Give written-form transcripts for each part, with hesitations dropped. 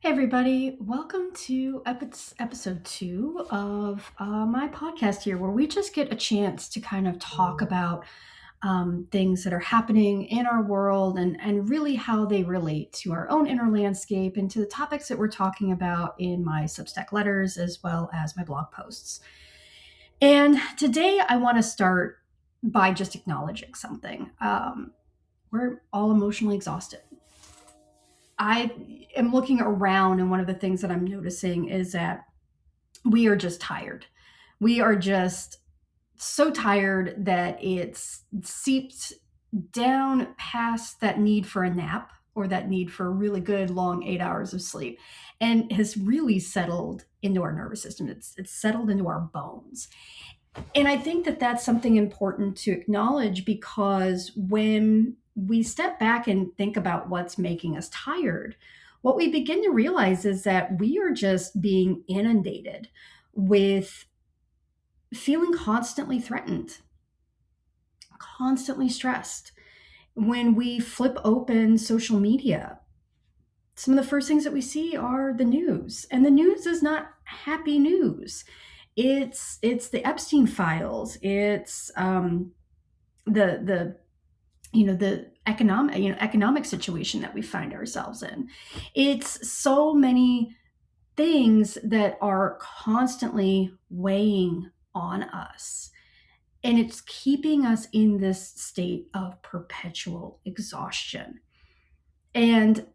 Hey, everybody. Welcome to episode 2 of my podcast here, where we just get a chance to kind of talk about things that are happening in our world and really how they relate to our own inner landscape and to the topics that we're talking about in my Substack letters as well as my blog posts. And today I want to start by just acknowledging something. We're all emotionally exhausted. I am looking around, and one of the things that I'm noticing is that we are just tired. We are just so tired that it's seeped down past that need for a nap or that need for a really good long 8 hours of sleep and has really settled into our nervous system. It's settled into our bones. And I think that that's something important to acknowledge, because when we step back and think about what's making us tired, what we begin to realize is that we are just being inundated with feeling constantly threatened, constantly stressed. When we flip open social media, some of the first things that we see are the news, and the news is not happy news. It's the Epstein files. It's the the economic situation that we find ourselves in. It's so many things that are constantly weighing on us, and it's keeping us in this state of perpetual exhaustion. And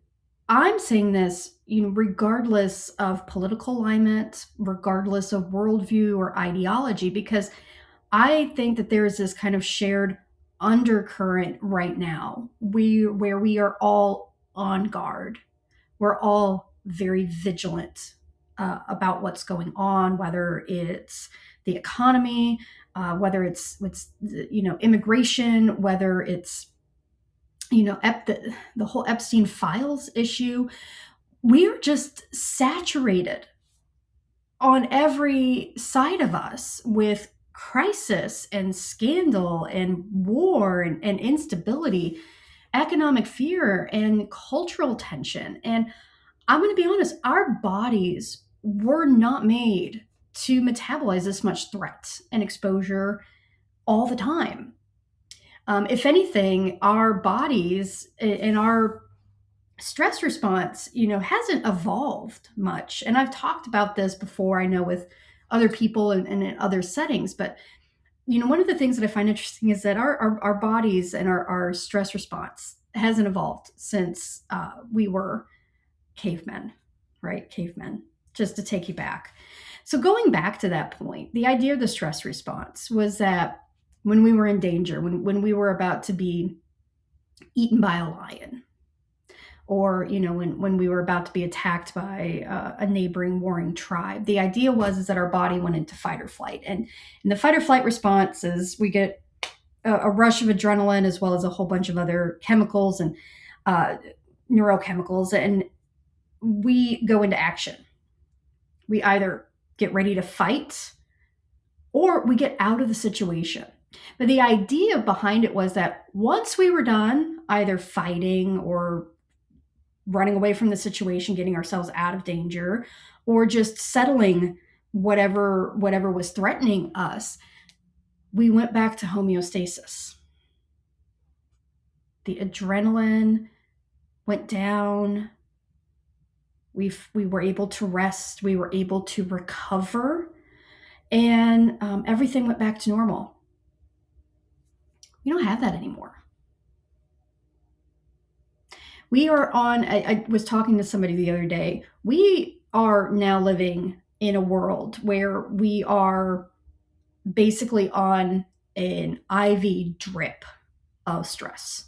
I'm saying this, regardless of political alignment, regardless of worldview or ideology, because I think that there is this kind of shared undercurrent right now, where we are all on guard. We're all very vigilant about what's going on, whether it's the economy, whether it's immigration, whether it's the whole Epstein files issue. We are just saturated on every side of us with crisis and scandal and war and instability, economic fear and cultural tension. And I'm going to be honest, our bodies were not made to metabolize this much threat and exposure all the time. If anything, our bodies and our stress response, hasn't evolved much. And I've talked about this before, I know, with other people and in other settings. But, one of the things that I find interesting is that our bodies and our stress response hasn't evolved since we were cavemen, right? Cavemen, just to take you back. So going back to that point, the idea of the stress response was that when we were in danger, when we were about to be eaten by a lion, or when we were about to be attacked by a neighboring warring tribe, the idea was that our body went into fight or flight. And in the fight or flight response is we get a rush of adrenaline, as well as a whole bunch of other chemicals and neurochemicals, and we go into action. We either get ready to fight or we get out of the situation. But the idea behind it was that once we were done either fighting or running away from the situation, getting ourselves out of danger, or just settling whatever was threatening us, we went back to homeostasis. The adrenaline went down. We were able to rest. We were able to recover, and everything went back to normal. We don't have that anymore. We are on, I was talking to somebody the other day. We are now living in a world where we are basically on an IV drip of stress.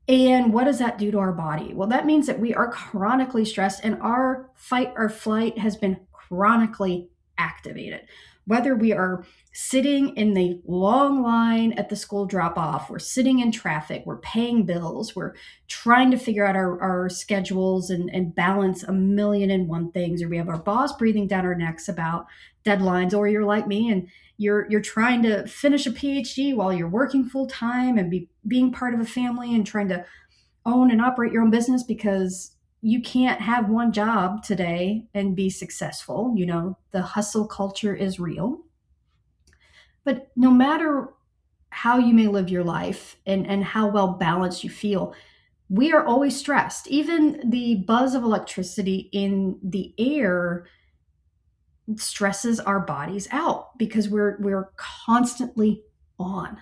And what does that do to our body? Well, that means that we are chronically stressed, and our fight or flight has been chronically activated. Whether we are sitting in the long line at the school drop off, we're sitting in traffic, we're paying bills, we're trying to figure out our schedules and balance a million and one things, or we have our boss breathing down our necks about deadlines, or you're like me and you're trying to finish a PhD while you're working full time and being part of a family and trying to own and operate your own business, because you can't have one job today and be successful. The hustle culture is real. But no matter how you may live your life and how well balanced you feel, we are always stressed. Even the buzz of electricity in the air stresses our bodies out because we're constantly on.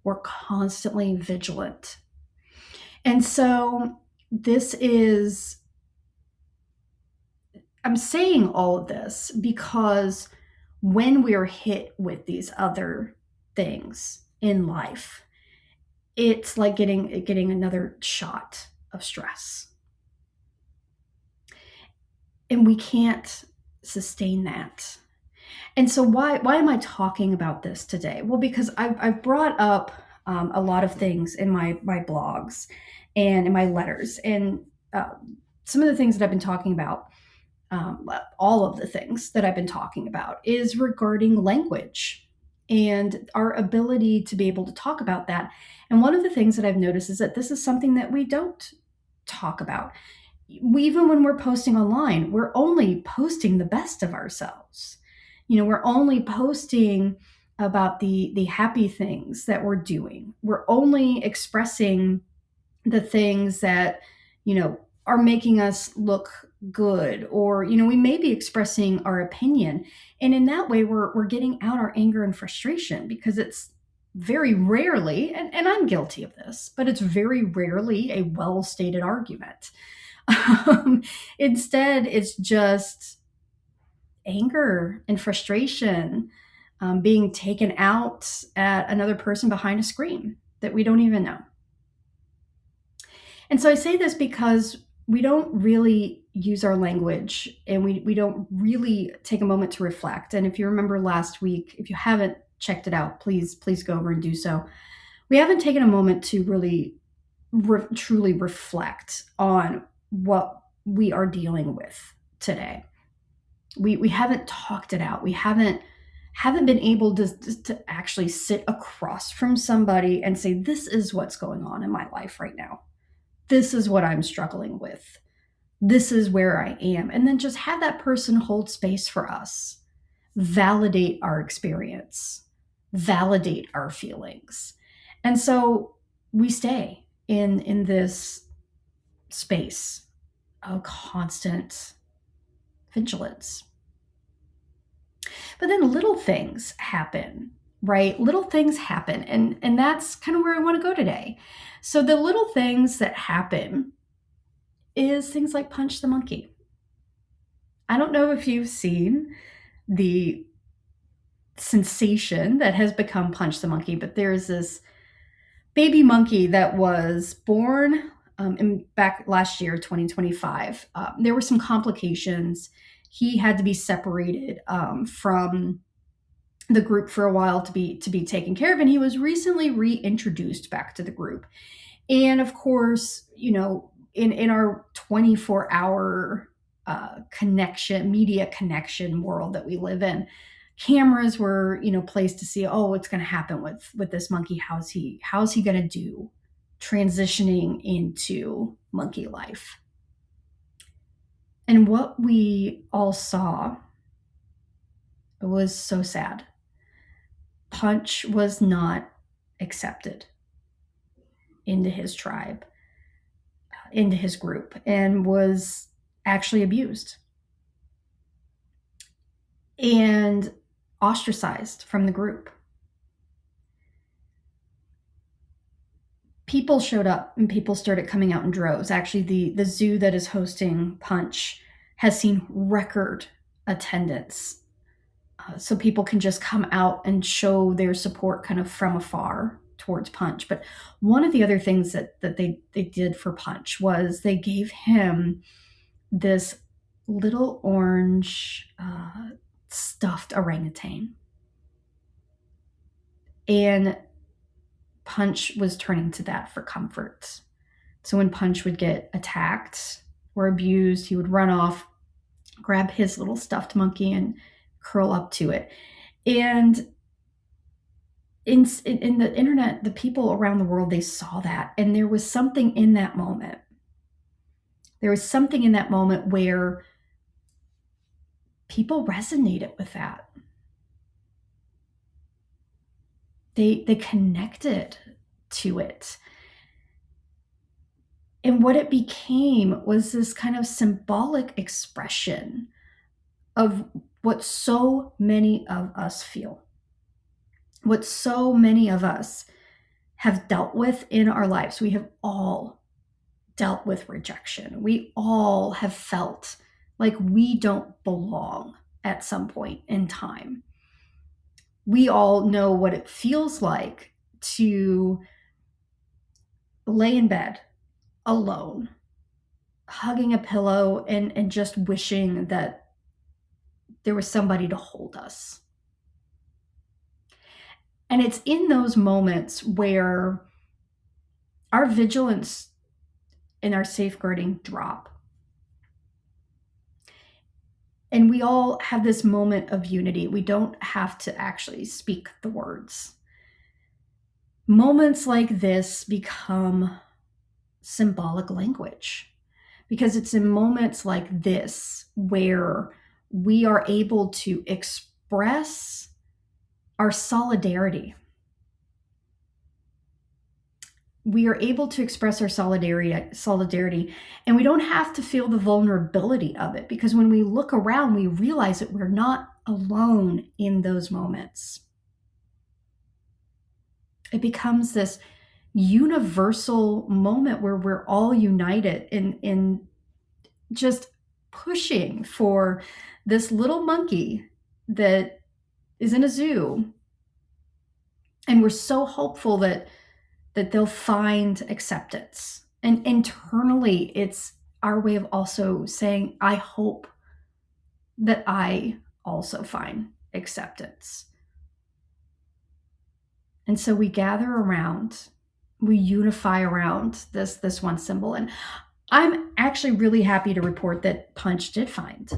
We're constantly vigilant. And so I'm saying all of this because when we're hit with these other things in life, it's like getting another shot of stress. And we can't sustain that. And so why am I talking about this today? Well, because I've brought up a lot of things in my blogs and in my letters, and some of the things that I've been talking about, all of the things that I've been talking about, is regarding language and our ability to be able to talk about that. And one of the things that I've noticed is that this is something that we don't talk about. Even when we're posting online, we're only posting the best of ourselves. We're only posting about the happy things that we're doing. We're only expressing the things that, are making us look good, or, we may be expressing our opinion. And in that way, we're getting out our anger and frustration, because it's very rarely, and I'm guilty of this, but it's very rarely a well-stated argument. Instead, it's just anger and frustration, being taken out at another person behind a screen that we don't even know. And so I say this because we don't really use our language, and we don't really take a moment to reflect. And if you remember last week, if you haven't checked it out, please go over and do so. We haven't taken a moment to really truly reflect on what we are dealing with today. We haven't talked it out. We haven't been able to actually sit across from somebody and say, this is what's going on in my life right now. This is what I'm struggling with. This is where I am. And then just have that person hold space for us, validate our experience, validate our feelings. And so we stay in this space of constant vigilance. But then little things happen, right? Little things happen. And that's kind of where I want to go today. So the little things that happen is things like Punch the Monkey. I don't know if you've seen the sensation that has become Punch the Monkey, but there's this baby monkey that was born back last year, 2025. There were some complications. He had to be separated from the group for a while to be taken care of, and he was recently reintroduced back to the group. And of course, in our 24-hour media connection world that we live in, cameras were placed to see, oh, what's going to happen with this monkey. How's he going to do transitioning into monkey life? And what we all saw was so sad. Punch was not accepted into his tribe, into his group, and was actually abused and ostracized from the group. People showed up and people started coming out in droves. Actually, the zoo that is hosting Punch has seen record attendance. So people can just come out and show their support kind of from afar towards Punch. But one of the other things that they did for Punch was they gave him this little orange stuffed orangutan. And Punch was turning to that for comfort. So when Punch would get attacked or abused, he would run off, grab his little stuffed monkey, and curl up to it. And in the internet, the people around the world, they saw that, and there was something in that moment. There was something in that moment where people resonated with that. They connected to it. And what it became was this kind of symbolic expression of what so many of us feel, what so many of us have dealt with in our lives. We have all dealt with rejection. We all have felt like we don't belong at some point in time. We all know what it feels like to lay in bed alone, hugging a pillow and just wishing that there was somebody to hold us. And it's in those moments where our vigilance and our safeguarding drop. And we all have this moment of unity. We don't have to actually speak the words. Moments like this become symbolic language, because it's in moments like this where we are able to express our solidarity. We are able to express our solidarity, and we don't have to feel the vulnerability of it, because when we look around, we realize that we're not alone in those moments. It becomes this universal moment where we're all united in just pushing for this little monkey that is in a zoo. And we're so hopeful that they'll find acceptance. And internally, it's our way of also saying, I hope that I also find acceptance. And so we gather around, we unify around this one symbol. And I'm actually really happy to report that Punch did find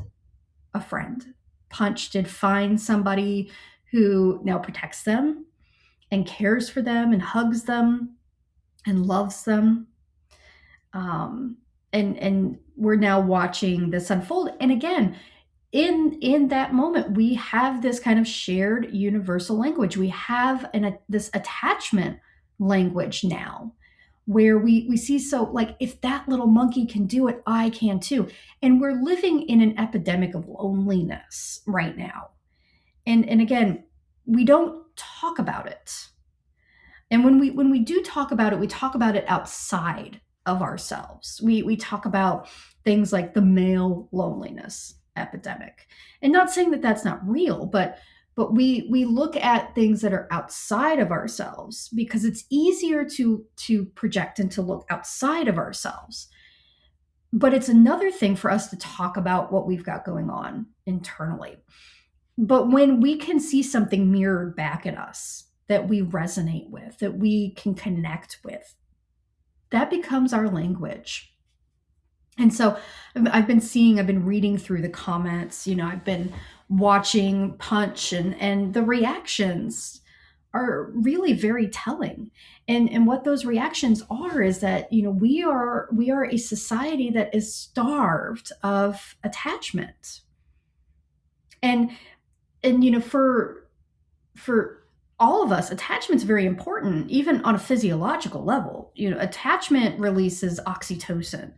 a friend. Punch did find somebody who now protects them and cares for them and hugs them and loves them. And we're now watching this unfold. And again, in that moment, we have this kind of shared universal language. We have this attachment language now, where we see, so like, if that little monkey can do it, I can too. And we're living in an epidemic of loneliness right now. And again, we don't talk about it. And when we do talk about it, we talk about it outside of ourselves. We talk about things like the male loneliness epidemic. And not saying that that's not real, but we look at things that are outside of ourselves because it's easier to project and to look outside of ourselves. But it's another thing for us to talk about what we've got going on internally. But when we can see something mirrored back at us that we resonate with, that we can connect with, that becomes our language. And so I've been reading through the comments, I've been watching Punch, and the reactions are really very telling. And what those reactions are is that, we are a society that is starved of attachment. And for all of us, attachment's very important, even on a physiological level. Attachment releases oxytocin.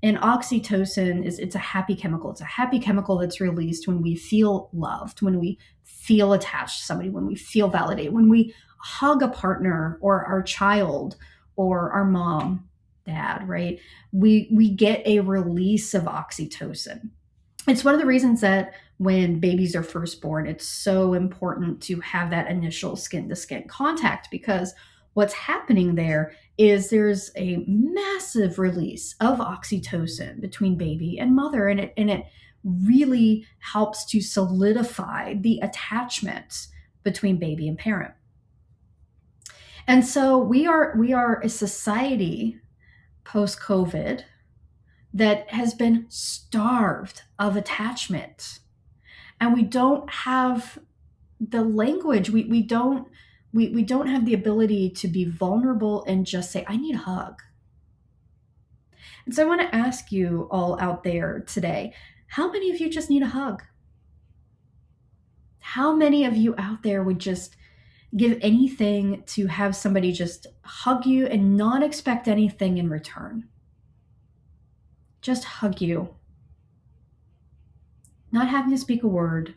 And oxytocin it's a happy chemical. It's a happy chemical that's released when we feel loved, when we feel attached to somebody, when we feel validated, when we hug a partner or our child or our mom, dad, right? We get a release of oxytocin. It's one of the reasons that when babies are first born, it's so important to have that initial skin-to-skin contact, because what's happening there is there's a massive release of oxytocin between baby and mother, and it really helps to solidify the attachment between baby and parent. And so we are a society post-COVID that has been starved of attachment. And we don't have the language. We don't have the ability to be vulnerable and just say, I need a hug. And so I want to ask you all out there today, how many of you just need a hug? How many of you out there would just give anything to have somebody just hug you and not expect anything in return? Just hug you, not having to speak a word,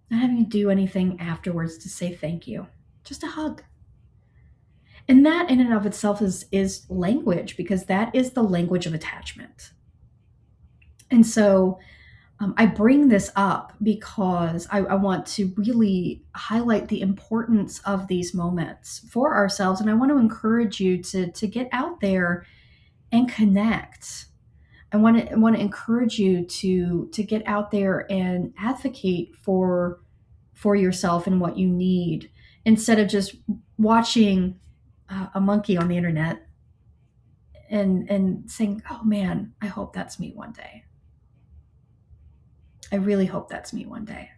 not having to do anything afterwards to say thank you. Just a hug. And that in and of itself is language, because that is the language of attachment. And so I bring this up because I want to really highlight the importance of these moments for ourselves. And I want to encourage you to get out there and connect. I want to encourage you to get out there and advocate for yourself and what you need, instead of just watching a monkey on the internet and saying, "Oh man, I hope that's me one day. I really hope that's me one day."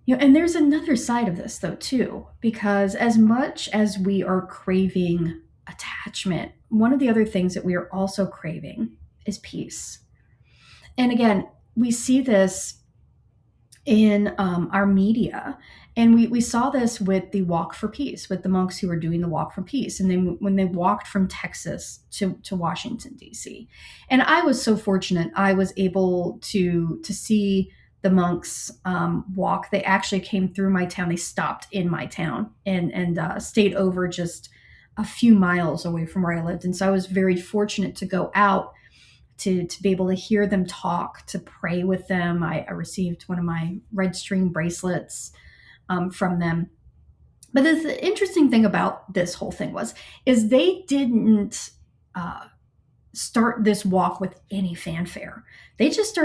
And there's another side of this though too, because as much as we are craving attachment, one of the other things that we are also craving is peace. And again, we see this in our media. And we saw this with the Walk for Peace, with the monks who were doing the Walk for Peace. And then when they walked from Texas to Washington, D.C. And I was so fortunate. I was able to see the monks walk. They actually came through my town. They stopped in my town and stayed over just a few miles away from where I lived. And so I was very fortunate to go out to be able to hear them talk, to pray with them. I received one of my red string bracelets from them. But the interesting thing about this whole thing is they didn't start this walk with any fanfare. They just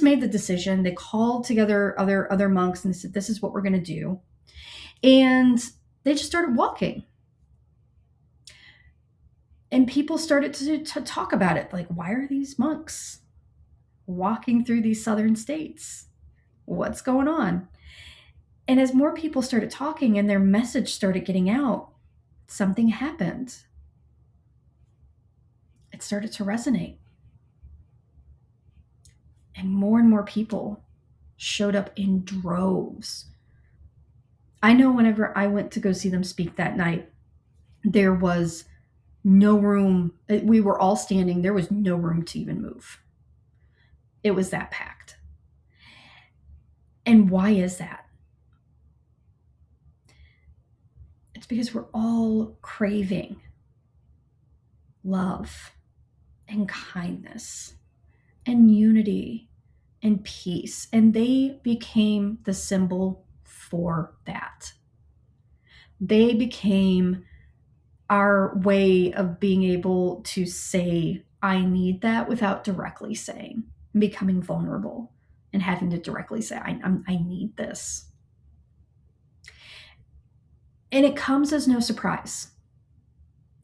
made the decision. They called together other monks and they said, "This is what we're going to do." And they just started walking. And people started to talk about it. Like, why are these monks walking through these southern states? What's going on? And as more people started talking and their message started getting out, something happened. It started to resonate. And more people showed up in droves. I know whenever I went to go see them speak that night, there was no room. We were all standing. There was no room to even move. It was that packed. And why is that? It's because we're all craving love and kindness and unity and peace. And they became the symbol for that. They became our way of being able to say, "I need that," without directly saying, and becoming vulnerable and having to directly say, I need this. And it comes as no surprise.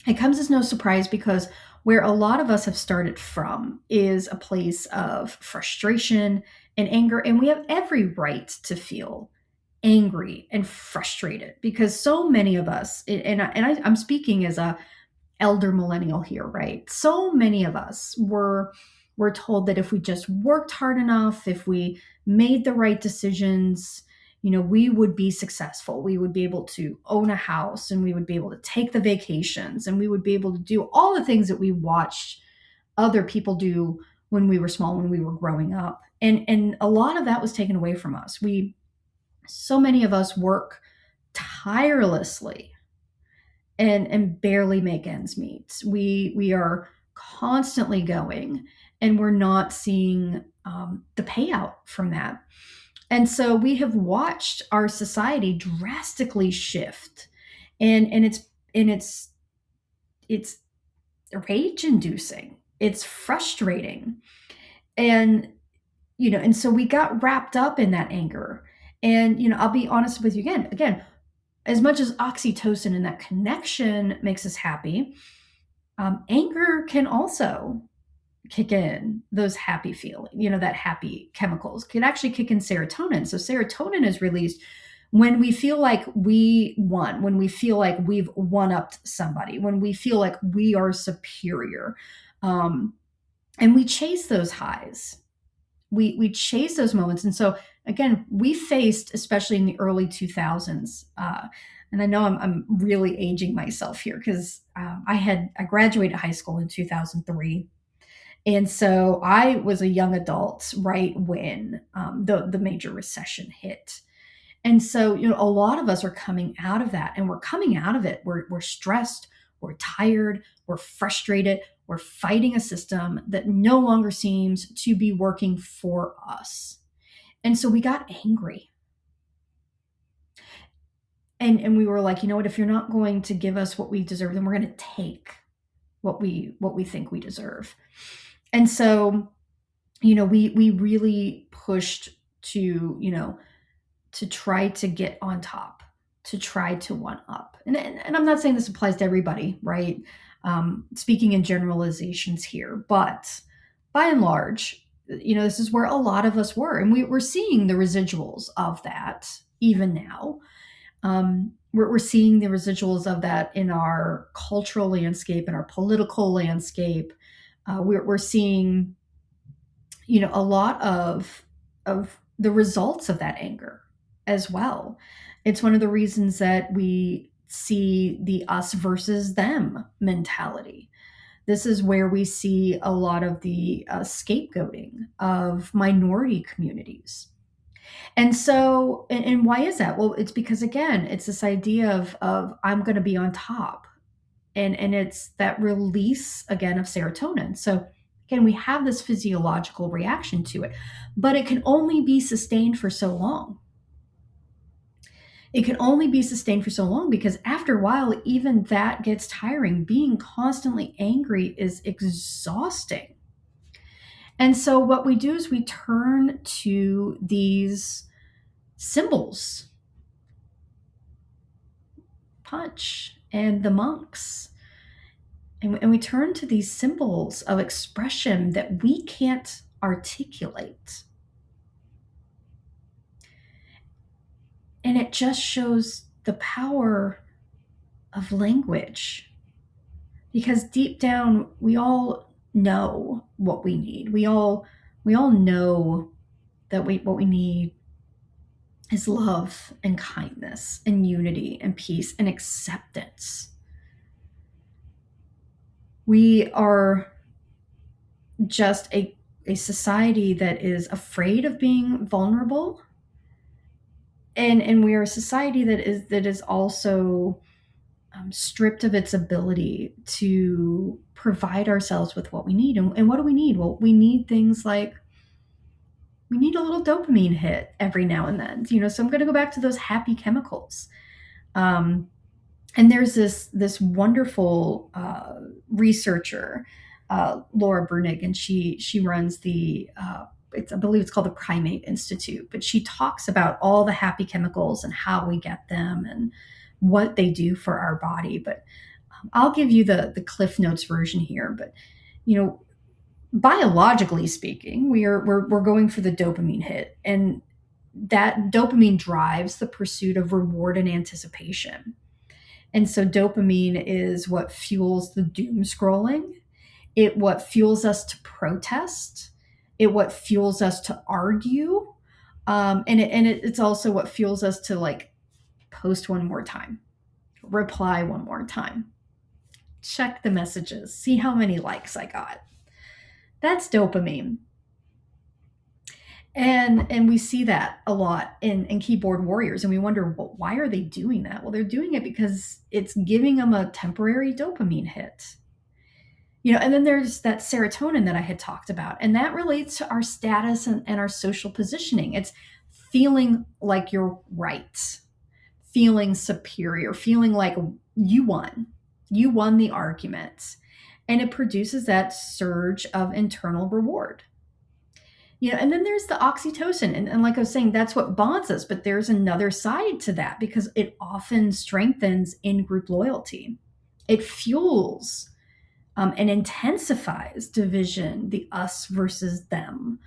It comes as no surprise because where a lot of us have started from is a place of frustration and anger. And we have every right to feel angry and frustrated, because so many of us, I'm speaking as a elder millennial here, right? So many of us were told that if we just worked hard enough, if we made the right decisions, we would be successful. We would be able to own a house, and we would be able to take the vacations, and we would be able to do all the things that we watched other people do when we were small, when we were growing up. And a lot of that was taken away from us. So many of us work tirelessly and barely make ends meet. We are constantly going, and we're not seeing the payout from that. And so we have watched our society drastically shift, and it's rage inducing. It's frustrating. And and so we got wrapped up in that anger. And I'll be honest with you again, as much as oxytocin and that connection makes us happy, anger can also kick in those happy feeling, that happy chemicals can actually kick in serotonin. So serotonin is released When we feel like we won, when we feel like we've one-upped somebody, when we feel like we are superior, um, and we chase those highs, we chase those moments. And so again, we faced, especially in the early 2000s, and I know I'm really aging myself here because I graduated high school in 2003, and so I was a young adult right when the major recession hit. And so, a lot of us are coming out of that, and we're coming out of it. We're stressed, we're tired, we're frustrated, we're fighting a system that no longer seems to be working for us. And so we got angry. And we were like, you know what, if you're not going to give us what we deserve, then we're going to take what we think we deserve. And so, we really pushed to, to try to get on top, to try to one up. And I'm not saying this applies to everybody, right? Speaking in generalizations here, but by and large, this is where a lot of us were. And we're seeing the residuals of that even now. We're seeing the residuals of that in our cultural landscape, in our political landscape. We're seeing, a lot of the results of that anger as well. It's one of the reasons that we see the us versus them mentality. This is where we see a lot of the scapegoating of minority communities. And so, and why is that? Well, it's because, again, it's this idea of I'm going to be on top. And it's that release again of serotonin. So again, we have this physiological reaction to it, but it can only be sustained for so long. It can only be sustained for so long because after a while, even that gets tiring. Being constantly angry is exhausting. And so what we do is we turn to these symbols, punch and the monks. And we turn to these symbols of expression that we can't articulate. And it just shows the power of language. Because deep down, we all know what we need. We all know that what we need is love and kindness and unity and peace and acceptance. We are just a society that is afraid of being vulnerable, and we are a society that is also stripped of its ability to provide ourselves with what we need. And what do we need? Well, we need things like, we need a little dopamine hit every now and then. So I'm going to go back to those happy chemicals. And there's this wonderful researcher, Laura Brunig, and she runs the I believe it's called the Primate Institute, but she talks about all the happy chemicals and how we get them and what they do for our body. But I'll give you the Cliff Notes version here. But biologically speaking, we're going for the dopamine hit, and that dopamine drives the pursuit of reward and anticipation. And so dopamine is what fuels the doom scrolling. It what fuels us to protest. It what fuels us to argue. It's also what fuels us to post one more time, reply one more time, check the messages, see how many likes I got. That's dopamine. And we see that a lot in keyboard warriors, and we wonder, well, why are they doing that? Well, they're doing it because it's giving them a temporary dopamine hit. And then there's that serotonin that I had talked about, and that relates to our status and our social positioning. It's feeling like you're right, feeling superior, feeling like you won the argument, and it produces that surge of internal reward. And then there's the oxytocin. And like I was saying, that's what bonds us. But there's another side to that because it often strengthens in-group loyalty. It fuels and intensifies division, the us versus them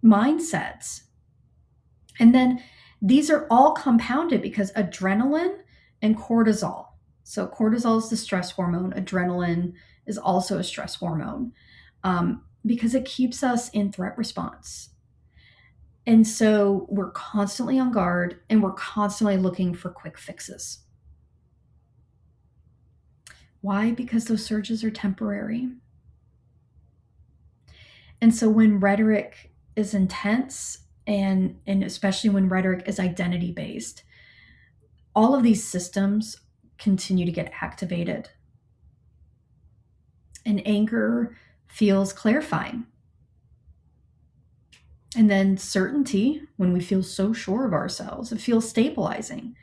mindsets. And then These are all compounded because adrenaline and cortisol. So, cortisol is the stress hormone, adrenaline is also a stress hormone because it keeps us in threat response. And so, we're constantly on guard and we're constantly looking for quick fixes. Why? Because those surges are temporary. And so, when rhetoric is intense, and especially when rhetoric is identity based, all of these systems continue to get activated. And anger feels clarifying. And then certainty, when we feel so sure of ourselves, it feels stabilizing.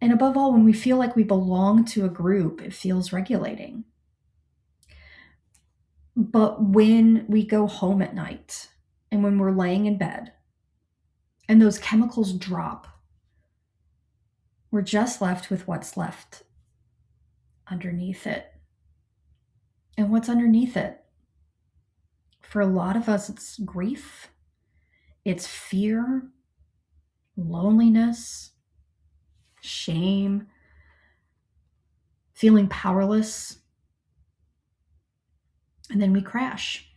And above all, when we feel like we belong to a group, it feels regulating. But when we go home at night and when we're laying in bed and those chemicals drop, we're just left with what's left underneath it. And what's underneath it? For a lot of us, it's grief, it's fear, loneliness, shame, feeling powerless. And then we crash.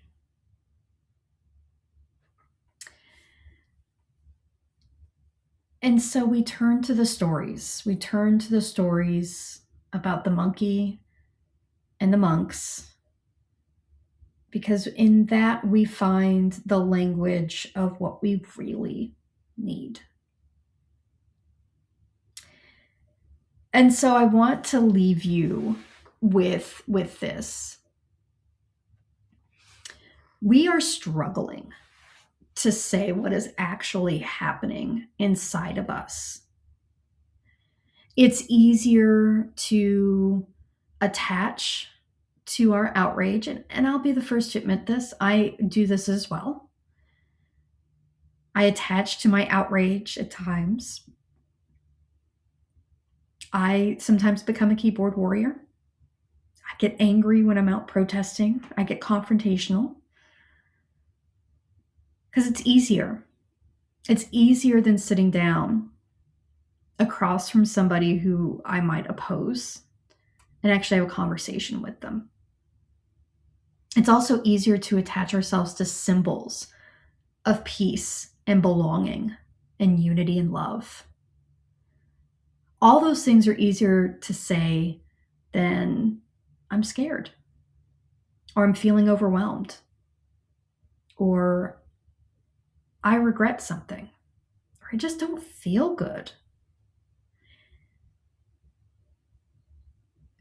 And so we turn to the stories. We turn to the stories about the monkey and the monks, because in that we find the language of what we really need. And so I want to leave you with this. We are struggling to say what is actually happening inside of us. It's easier to attach to our outrage, and I'll be the first to admit this. I do this as well. I attach to my outrage at times. I sometimes become a keyboard warrior. I get angry when I'm out protesting. I get confrontational. Because it's easier. It's easier than sitting down across from somebody who I might oppose and actually have a conversation with them. It's also easier to attach ourselves to symbols of peace and belonging and unity and love. All those things are easier to say than I'm scared, or I'm feeling overwhelmed, or I regret something, or I just don't feel good.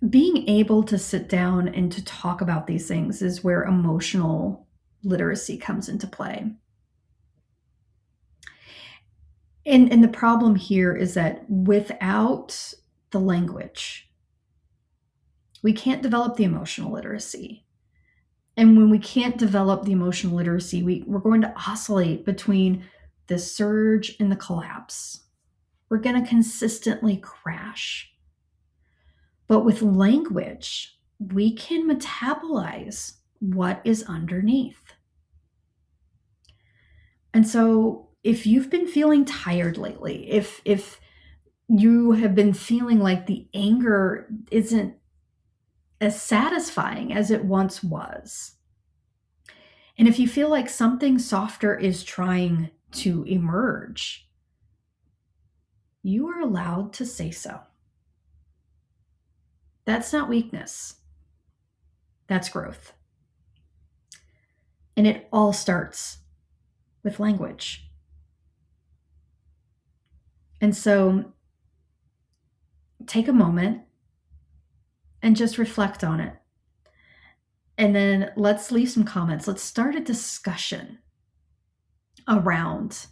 Being able to sit down and to talk about these things is where emotional literacy comes into play. And the problem here is that without the language, we can't develop the emotional literacy. And when we can't develop the emotional literacy, we're going to oscillate between the surge and the collapse. We're going to consistently crash. But with language, we can metabolize what is underneath. And so if you've been feeling tired lately, if you have been feeling like the anger isn't as satisfying as it once was, and if you feel like something softer is trying to emerge, you are allowed to say so. That's not weakness. That's growth. And it all starts with language. And so take a moment and just reflect on it. And then let's leave some comments. Let's start a discussion around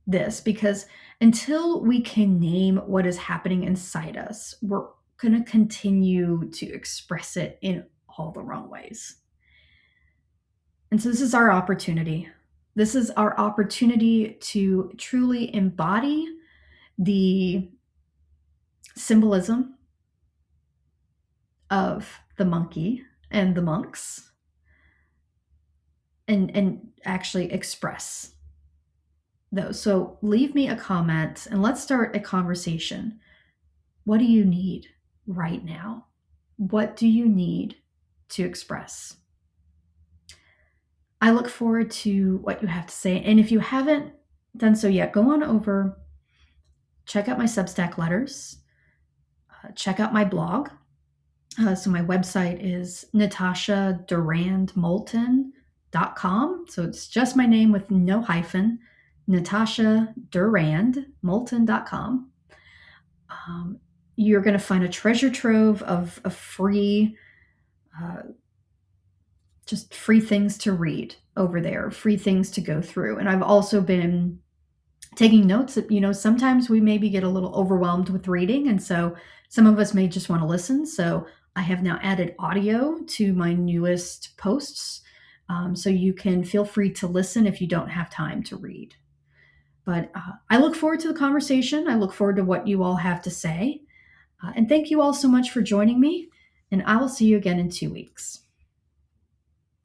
this, because until we can name what is happening inside us, we're going to continue to express it in all the wrong ways. And so this is our opportunity. This is our opportunity to truly embody the symbolism of the monkey and the monks, and actually express though. So leave me a comment and let's start a conversation. What do you need right now? What do you need to express? I look forward to what you have to say. And if you haven't done so yet, go on over, check out my Substack letters, check out my blog. So my website is natashadurand-moulton.com. So it's just my name with no hyphen, natashadurand-moulton.com. You're going to find a treasure trove of free, just free things to read over there, free things to go through. And I've also been taking notes that, sometimes we maybe get a little overwhelmed with reading. And so some of us may just want to listen. So I have now added audio to my newest posts. So you can feel free to listen if you don't have time to read. But I look forward to the conversation. I look forward to what you all have to say. And thank you all so much for joining me. And I will see you again in 2 weeks.